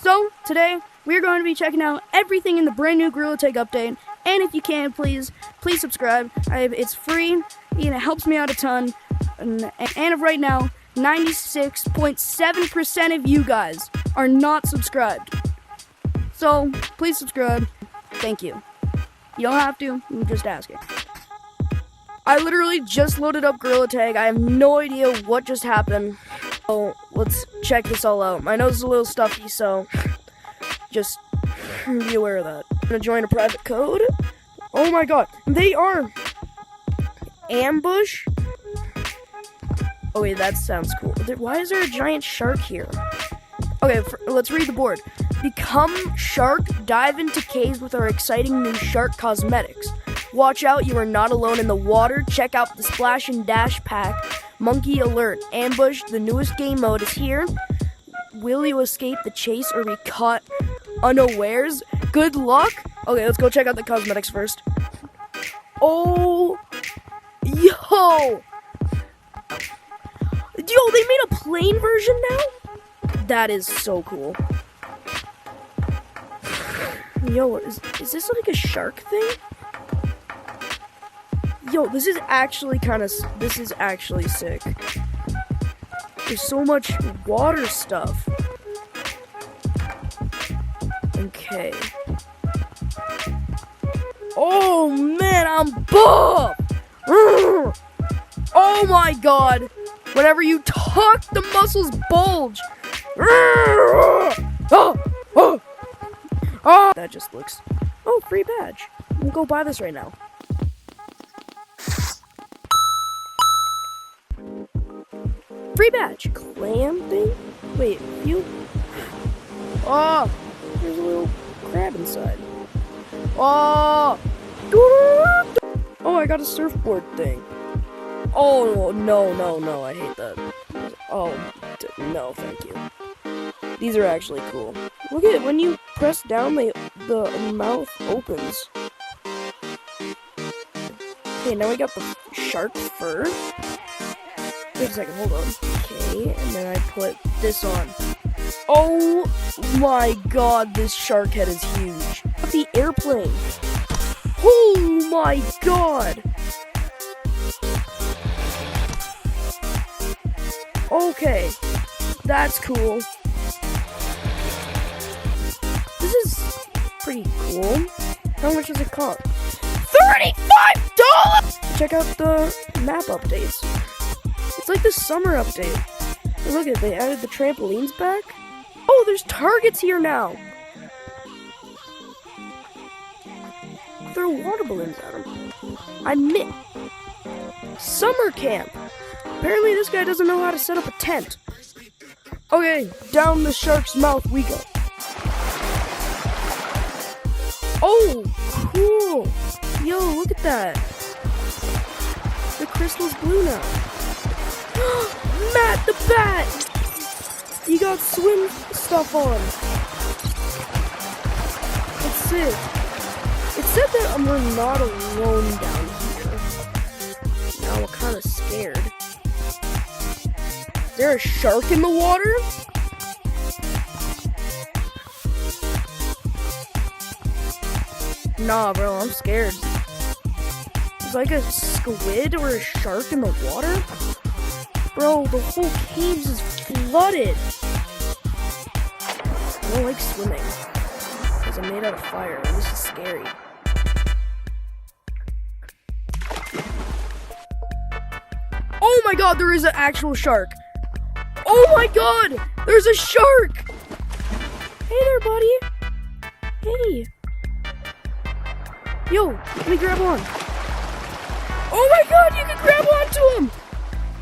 So, today, we're going to be checking out everything in the brand new Gorilla Tag update. And if you can, please subscribe. It's free, and it helps me out a ton. And of right now, 96.7% of you guys are not subscribed. So, please subscribe. Thank you. You don't have to, I'm just asking. I literally just loaded up Gorilla Tag. I have no idea what just happened. So, let's check this all out. My nose is a little stuffy, so just be aware of that. I'm gonna join a private code. Oh my god, they are ambush. Oh wait, that sounds cool. Why is there a giant shark here? Okay, let's read the board. Become shark, dive into caves with our exciting new shark cosmetics. Watch out, you are not alone in the water. Check out the Splash and Dash pack. Monkey alert, ambush, the newest game mode is here. Will you escape the chase or be caught unawares? Good luck. Okay, let's go check out the cosmetics first. Oh, yo, they made a plain version now? That is so cool. Yo, is this like a shark thing? Yo, this is actually sick. There's so much water stuff. Okay. Oh man, I'm buff! Oh my god! Whenever you talk, the muscles bulge! That just looks... Oh, free badge. We'll go buy this right now. Free badge. Clam thing? Wait, you... Oh! There's a little crab inside. Oh! Oh, I got a surfboard thing. Oh, no, I hate that. Oh, no, thank you. These are actually cool. Look at it, when you press down, the mouth opens. Okay, now we got the shark fur. Wait a second, hold on. Okay, and then I put this on. Oh my god, this shark head is huge. The airplane. Oh my god. Okay, that's cool. This is pretty cool. How much does it cost? $35! Check out the map updates. It's like the summer update. And look at it, they added the trampolines back. Oh, there's targets here now. Throw water balloons at them. I admit. Summer camp. Apparently this guy doesn't know how to set up a tent. Okay, down the shark's mouth we go. Oh, cool. Yo, look at that. The crystal's blue now. Matt the Bat! You got swim stuff on. That's sick. It said that we're not alone down here. Now I'm kind of scared. Is there a shark in the water? Nah, bro, I'm scared. It's like a squid or a shark in the water? Bro, the whole caves is flooded. I don't like swimming. Because I'm made out of fire, and this is scary. Oh my god, there is an actual shark. Oh my god, there's a shark. Hey there, buddy. Hey. Yo, let me grab on. Oh my god, you can grab onto him.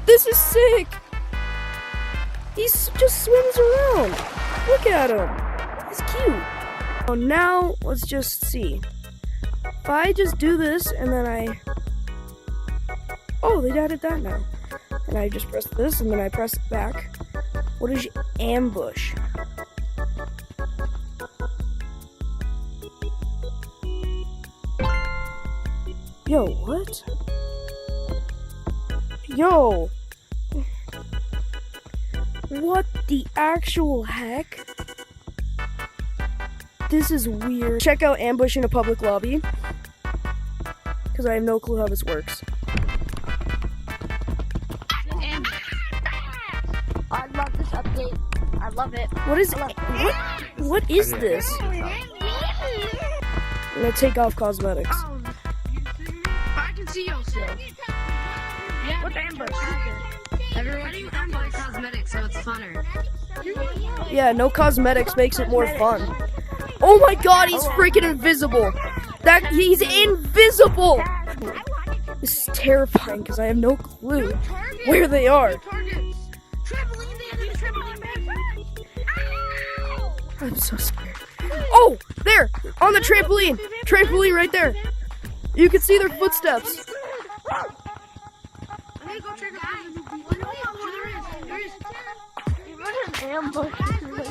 This is sick. He just swims around. Look at him. He's cute. So now, let's just see. If I just do this, and then I... Oh, they added that now. And I just press this, and then I press it back. What is ambush? Yo, what? Yo! What the actual heck? This is weird. Check out ambush in a public lobby. Because I have no clue how this works. I love this update. I love it. What is what is this? I'm gonna take off cosmetics. I can see you still. Yeah, what's ambush? Everybody buy cosmetics, so it's funner. Yeah, no cosmetics makes it more fun. Oh my god, he's freaking invisible. He's invisible. This is terrifying because I have no clue where they are. I'm so scared. Oh, there, on the trampoline. Trampoline right there. You can see their footsteps.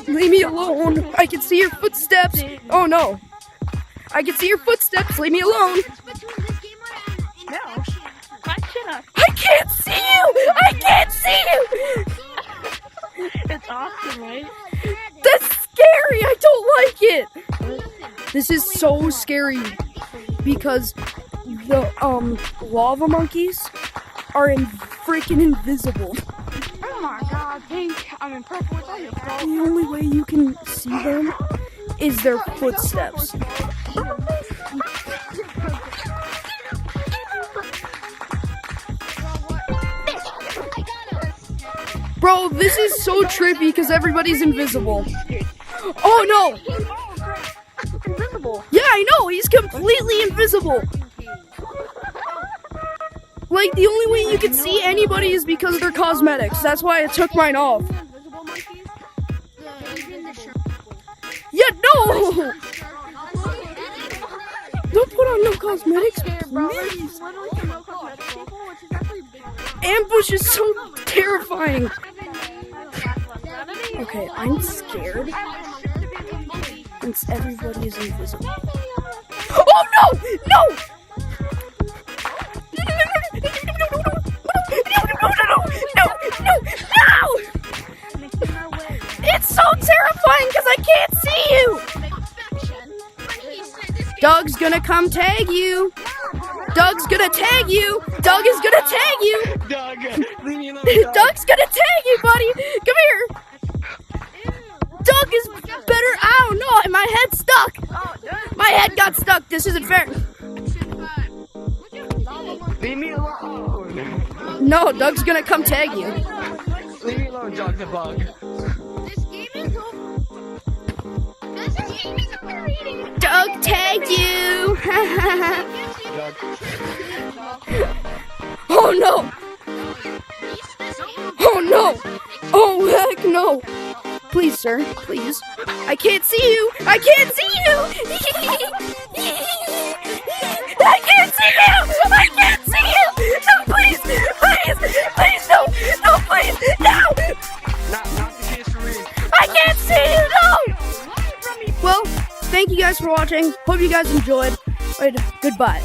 Leave me alone. I can see your footsteps. Oh no. I can see your footsteps. Leave me alone. I can't see you. I can't see you. It's awesome, right? That's scary. I don't like it. This is so scary because the lava monkeys are freaking invisible. Oh my god, pink. I'm in purple. It's all your fault. The only way you can see them is their footsteps. Bro, this is so trippy because everybody's invisible. Oh no! Invisible. Yeah, I know, he's completely invisible. Like, the only way you can see anybody is because of their cosmetics. That's why I took mine off. Yeah, no! Don't put on no cosmetics, please. Ambush is so terrifying. Okay, I'm scared. Since everybody is invisible. Oh no! No! No! It's so terrifying because I can't see you! Doug's gonna come tag you! Doug's gonna tag you! Doug is gonna tag you! Doug, leave me alone. Doug's gonna tag you, buddy! Come here! Doug is better. Ow, no, my head's stuck! My head got stuck. This isn't fair. Leave me alone. No, Doug's gonna come tag you. Leave me alone, Doug the bug. Doug tagged you! Doug. Oh no! Oh no! Oh heck no! Please, sir, please. I can't see you! I can't see you! I can't see you! I can't see you! No, please! Please! Please, no! No, please! No! Not the case for me. I can't see you! No! Well, thank you guys for watching. Hope you guys enjoyed. Goodbye.